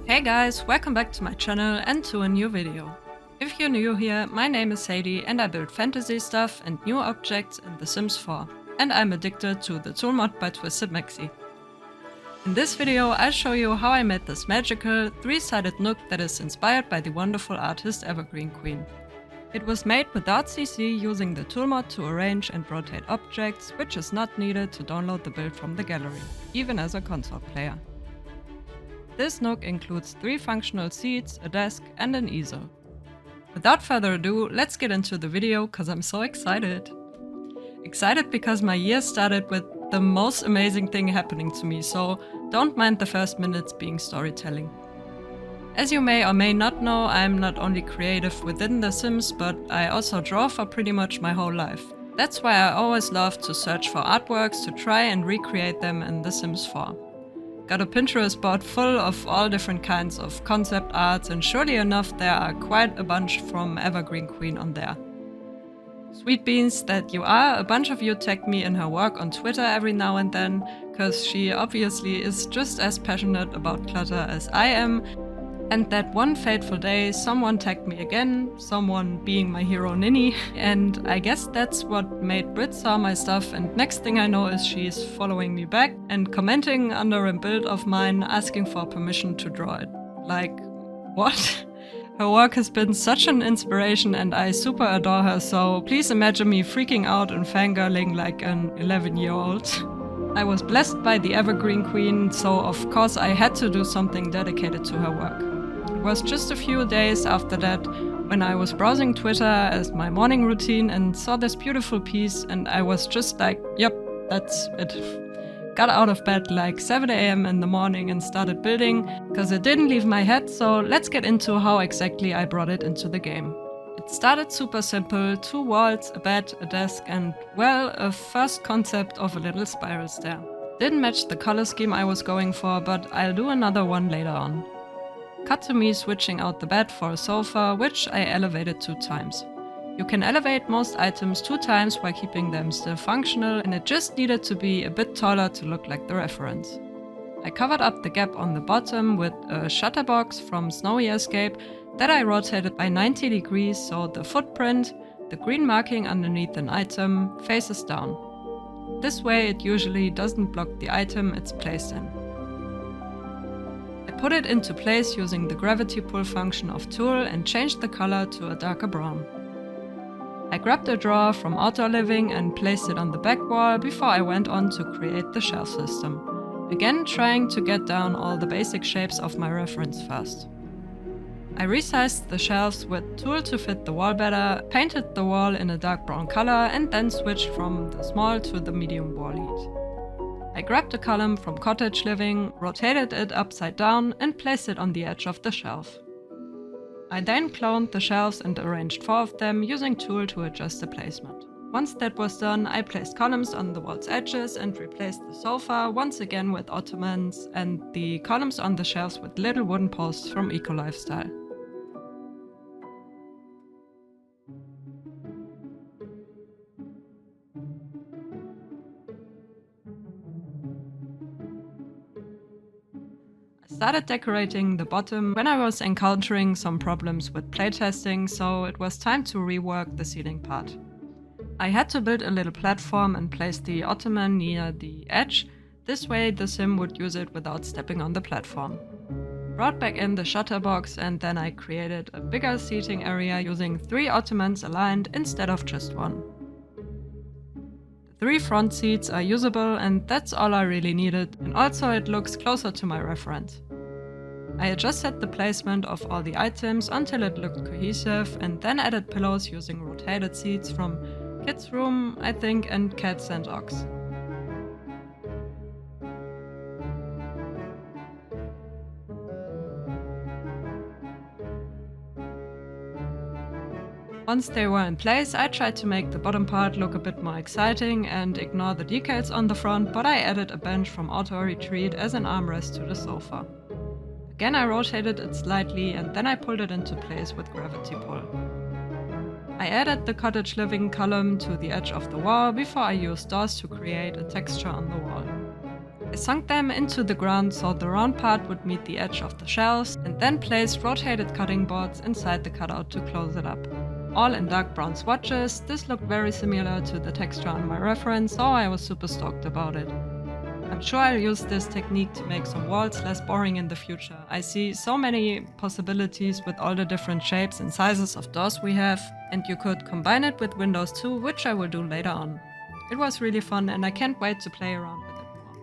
Hey guys, welcome back to my channel and to a new video. If you're new here, my name is Sadie and I build fantasy stuff and new objects in The Sims 4. And I'm addicted to the T.O.O.L mod by Twisted Mexi. In this video I'll show you how I made this magical, three-sided nook that is inspired by the wonderful artist Evergreenqueen. It was made without CC using the T.O.O.L mod to arrange and rotate objects, which is not needed to download the build from the gallery, even as a console player. This nook includes 3 functional seats, a desk and an easel. Without further ado, let's get into the video cause I'm so excited. Excited because my year started with the most amazing thing happening to me, so don't mind the first minutes being storytelling. As you may or may not know, I'm not only creative within The Sims, but I also draw for pretty much my whole life. That's why I always love to search for artworks to try and recreate them in The Sims 4. Got a Pinterest board full of all different kinds of concept arts, and surely enough there are quite a bunch from Evergreenqueen on there. Sweet beans that you are, a bunch of you tagged me in her work on Twitter every now and then, cause she obviously is just as passionate about clutter as I am. And that one fateful day someone tagged me again, someone being my hero Ninny, and I guess that's what made Brit saw my stuff, and next thing I know is she's following me back and commenting under a build of mine asking for permission to draw it. Like, what? Her work has been such an inspiration and I super adore her, so please imagine me freaking out and fangirling like an 11-year-old. I was blessed by the Evergreenqueen, so of course I had to do something dedicated to her work. It was just a few days after that when I was browsing Twitter as my morning routine and saw this beautiful piece, and I was just like, yep, that's it. Got out of bed like 7 AM in the morning and started building, cause it didn't leave my head, so let's get into how exactly I brought it into the game. It started super simple, 2 walls, a bed, a desk and, well, a first concept of a little spiral stair. Didn't match the color scheme I was going for, but I'll do another one later on. Cut to me switching out the bed for a sofa, which I elevated 2 times. You can elevate most items 2 times while keeping them still functional, and it just needed to be a bit taller to look like the reference. I covered up the gap on the bottom with a shutter box from Snowy Escape that I rotated by 90 degrees so the footprint, the green marking underneath an item, faces down. This way it usually doesn't block the item it's placed in. I put it into place using the gravity pull function of T.O.O.L and changed the color to a darker brown. I grabbed a drawer from Outdoor Living and placed it on the back wall before I went on to create the shelf system. Again trying to get down all the basic shapes of my reference first. I resized the shelves with T.O.O.L to fit the wall better, painted the wall in a dark brown color and then switched from the small to the medium wall heat. I grabbed a column from Cottage Living, rotated it upside down and placed it on the edge of the shelf. I then cloned the shelves and arranged 4 of them using T.O.O.L to adjust the placement. Once that was done, I placed columns on the wall's edges and replaced the sofa once again with ottomans and the columns on the shelves with little wooden posts from Eco Lifestyle. I started decorating the bottom when I was encountering some problems with playtesting, so it was time to rework the ceiling part. I had to build a little platform and place the ottoman near the edge, this way the sim would use it without stepping on the platform. Brought back in the shutter box and then I created a bigger seating area using 3 ottomans aligned instead of just 1. The 3 front seats are usable and that's all I really needed, and also it looks closer to my reference. I adjusted the placement of all the items until it looked cohesive and then added pillows using rotated seats from Kids Room, I think, and Cats and Ox. Once they were in place, I tried to make the bottom part look a bit more exciting and ignore the decals on the front, but I added a bench from Auto Retreat as an armrest to the sofa. Again I rotated it slightly and then I pulled it into place with gravity pull. I added the Cottage Living column to the edge of the wall before I used doors to create a texture on the wall. I sunk them into the ground so the round part would meet the edge of the shelves, and then placed rotated cutting boards inside the cutout to close it up. All in dark brown swatches. This looked very similar to the texture on my reference, so I was super stoked about it. I'm sure I'll use this technique to make some walls less boring in the future. I see so many possibilities with all the different shapes and sizes of doors we have, and you could combine it with windows too, which I will do later on. It was really fun and I can't wait to play around with it more.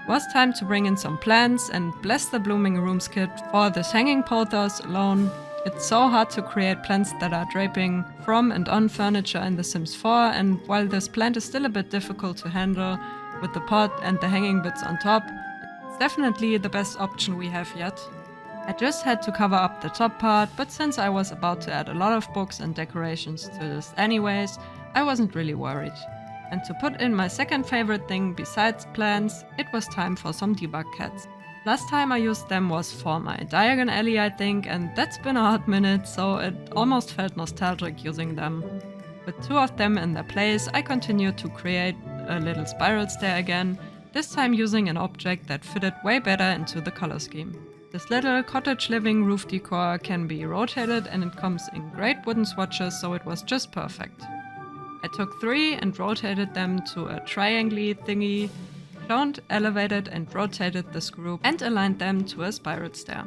It was time to bring in some plants and bless the blooming rooms kit for this hanging pothos alone. It's so hard to create plants that are draping from and on furniture in The Sims 4, and while this plant is still a bit difficult to handle with the pot and the hanging bits on top, it's definitely the best option we have yet. I just had to cover up the top part, but since I was about to add a lot of books and decorations to this anyways, I wasn't really worried. And to put in my second favorite thing besides plants, it was time for some debug cats. Last time I used them was for my Diagon Alley, I think, and that's been a hot minute, so it almost felt nostalgic using them. With two of them in their place, I continued to create a little spiral stair again, this time using an object that fitted way better into the color scheme. This little cottage living roof decor can be rotated and it comes in great wooden swatches, so it was just perfect. I took 3 and rotated them to a triangle thingy, cloned, elevated and rotated this group and aligned them to a spiral stair.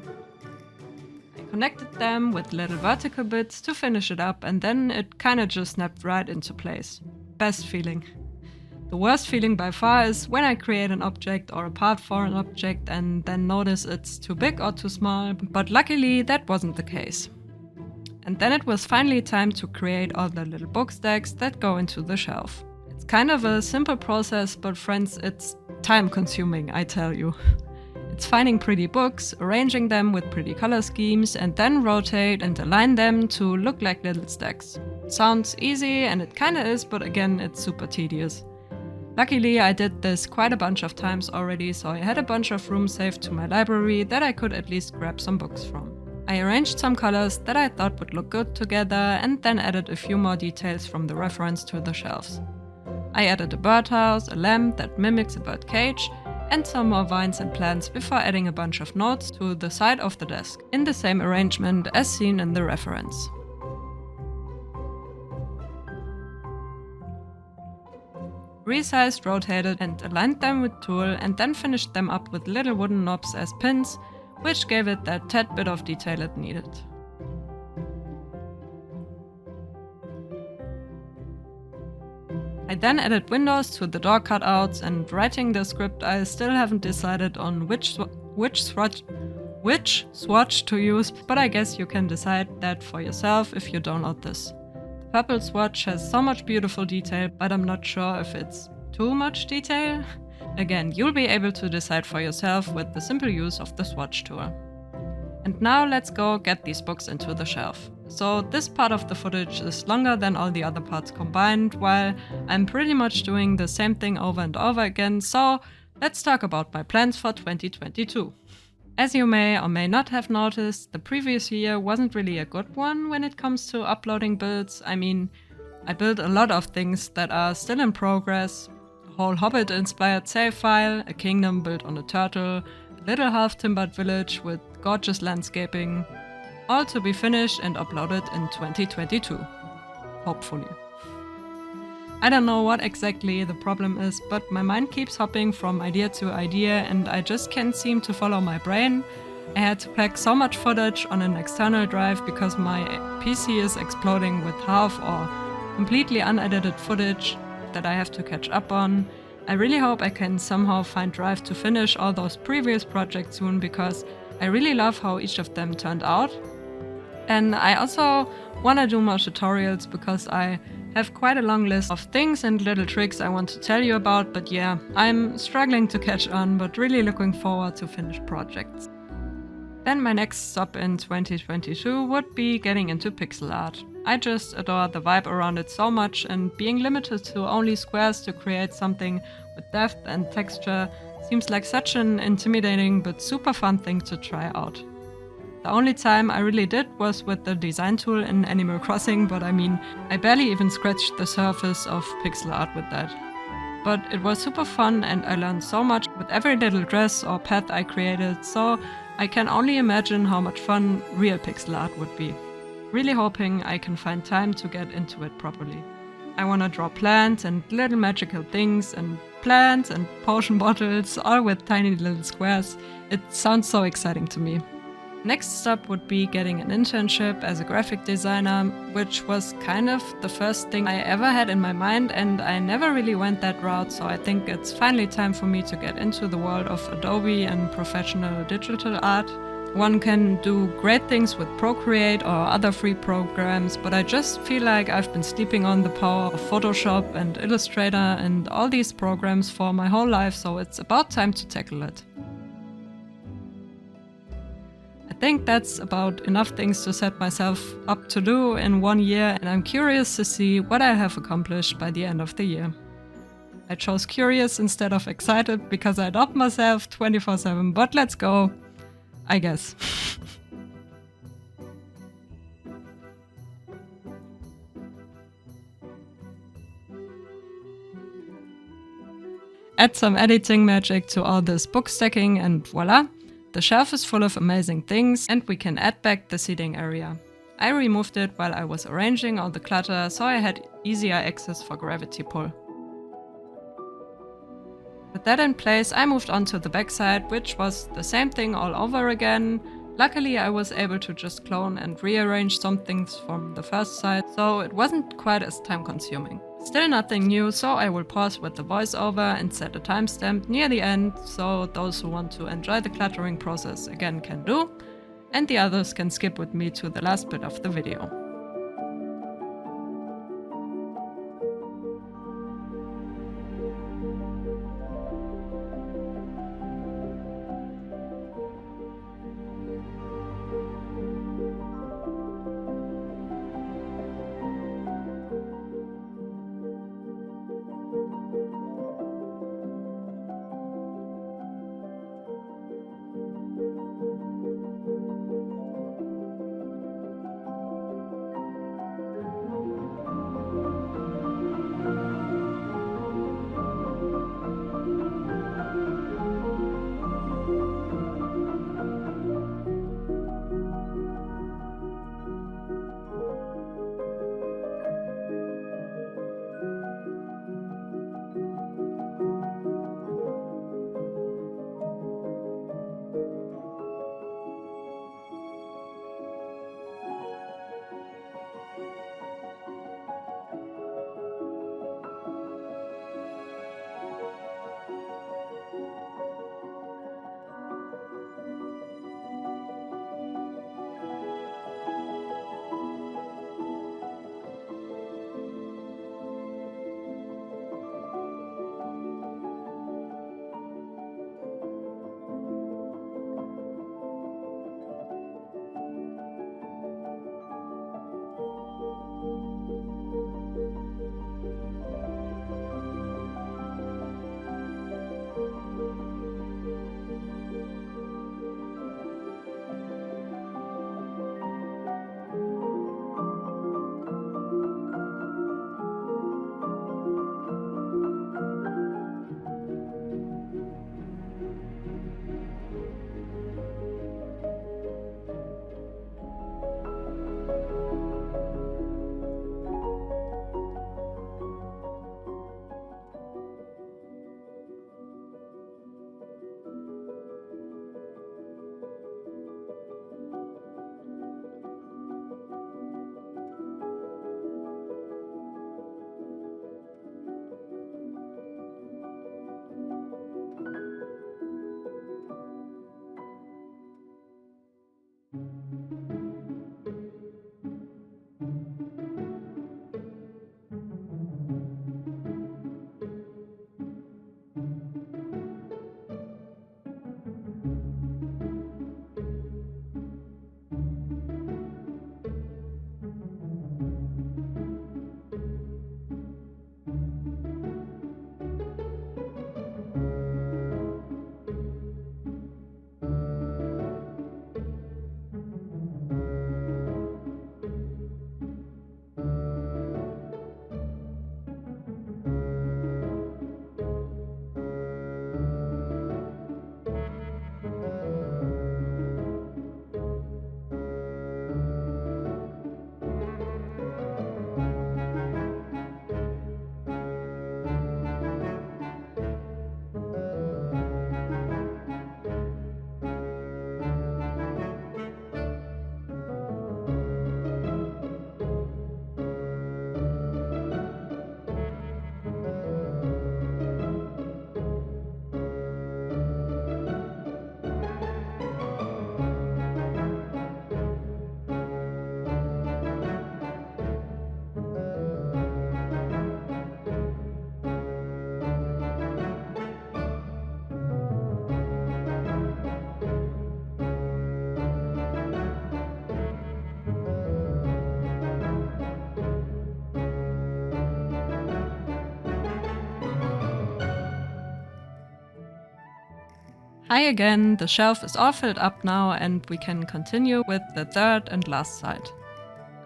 I connected them with little vertical bits to finish it up, and then it kinda just snapped right into place. Best feeling. The worst feeling by far is when I create an object or a part for an object and then notice it's too big or too small, but luckily that wasn't the case. And then it was finally time to create all the little book stacks that go into the shelf. It's kind of a simple process, but friends, it's time consuming, I tell you. It's finding pretty books, arranging them with pretty color schemes, and then rotate and align them to look like little stacks. Sounds easy, and it kinda is, but again, it's super tedious. Luckily, I did this quite a bunch of times already, so I had a bunch of room saved to my library that I could at least grab some books from. I arranged some colors that I thought would look good together and then added a few more details from the reference to the shelves. I added a birdhouse, a lamp that mimics a bird cage, and some more vines and plants before adding a bunch of notes to the side of the desk, in the same arrangement as seen in the reference. Resized, rotated and aligned them with T.O.O.L and then finished them up with little wooden knobs as pins, which gave it that tad bit of detail it needed. I then added windows to the door cutouts, and writing the script I still haven't decided on which swatch to use, but I guess you can decide that for yourself if you download this. The purple swatch has so much beautiful detail, but I'm not sure if it's too much detail. Again, you'll be able to decide for yourself with the simple use of the swatch tool. And now let's go get these books into the shelf. So this part of the footage is longer than all the other parts combined, while I'm pretty much doing the same thing over and over again, so let's talk about my plans for 2022. As you may or may not have noticed, the previous year wasn't really a good one when it comes to uploading builds. I mean, I built a lot of things that are still in progress. Whole Hobbit-inspired save file, a kingdom built on a turtle, a little half-timbered village with gorgeous landscaping, all to be finished and uploaded in 2022. Hopefully. I don't know what exactly the problem is, but my mind keeps hopping from idea to idea and I just can't seem to follow my brain. I had to pack so much footage on an external drive because my PC is exploding with half or completely unedited footage that I have to catch up on. I really hope I can somehow find drive to finish all those previous projects soon, because I really love how each of them turned out. And I also want to do more tutorials because I have quite a long list of things and little tricks I want to tell you about, but yeah, I'm struggling to catch on, but really looking forward to finished projects. Then my next stop in 2022 would be getting into pixel art. I just adore the vibe around it so much, and being limited to only squares to create something with depth and texture seems like such an intimidating but super fun thing to try out. The only time I really did was with the design tool in Animal Crossing, but I mean, I barely even scratched the surface of pixel art with that. But it was super fun and I learned so much with every little dress or path I created, so I can only imagine how much fun real pixel art would be. Really hoping I can find time to get into it properly. I wanna draw plants and little magical things and plants and potion bottles, all with tiny little squares. It sounds so exciting to me. Next step would be getting an internship as a graphic designer, which was kind of the first thing I ever had in my mind, and I never really went that route, so I think it's finally time for me to get into the world of Adobe and professional digital art. One can do great things with Procreate or other free programs, but I just feel like I've been sleeping on the power of Photoshop and Illustrator and all these programs for my whole life, so it's about time to tackle it. I think that's about enough things to set myself up to do in 1 year, and I'm curious to see what I have accomplished by the end of the year. I chose curious instead of excited because I doubt myself 24/7, but let's go, I guess. Add some editing magic to all this book stacking and voila! The shelf is full of amazing things and we can add back the seating area. I removed it while I was arranging all the clutter, so I had easier access for gravity pull. With that in place, I moved on to the backside, which was the same thing all over again. Luckily, I was able to just clone and rearrange some things from the first side, so it wasn't quite as time consuming. Still nothing new, so I will pause with the voiceover and set a timestamp near the end, so those who want to enjoy the cluttering process again can do, and the others can skip with me to the last bit of the video. Hi again, the shelf is all filled up now and we can continue with the third and last side.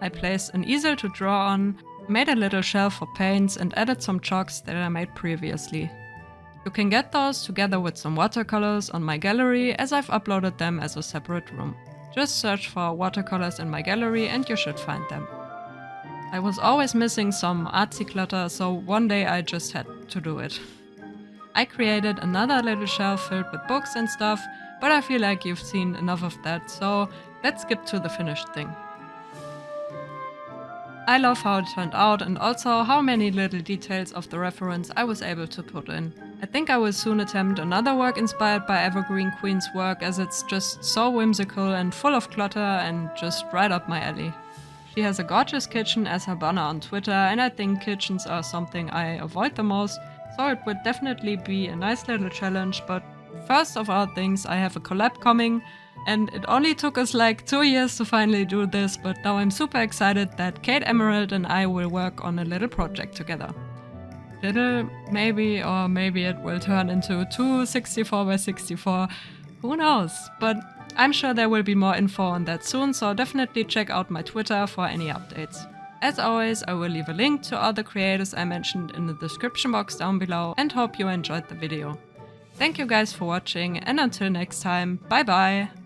I placed an easel to draw on, made a little shelf for paints and added some chalks that I made previously. You can get those together with some watercolors on my gallery as I've uploaded them as a separate room. Just search for watercolors in my gallery and you should find them. I was always missing some artsy clutter, so one day I just had to do it. I created another little shelf filled with books and stuff, but I feel like you've seen enough of that, so let's skip to the finished thing. I love how it turned out and also how many little details of the reference I was able to put in. I think I will soon attempt another work inspired by Evergreenqueen's work, as it's just so whimsical and full of clutter and just right up my alley. She has a gorgeous kitchen as her banner on Twitter, and I think kitchens are something I avoid the most, so it would definitely be a nice little challenge. But first of all things, I have a collab coming, and it only took us like 2 years to finally do this, but now I'm super excited that Kate Emerald and I will work on a little project together. Little, maybe, or maybe it will turn into 2 64x64, who knows, but I'm sure there will be more info on that soon, so definitely check out my Twitter for any updates. As always, I will leave a link to all the creators I mentioned in the description box down below and hope you enjoyed the video. Thank you guys for watching, and until next time, bye bye!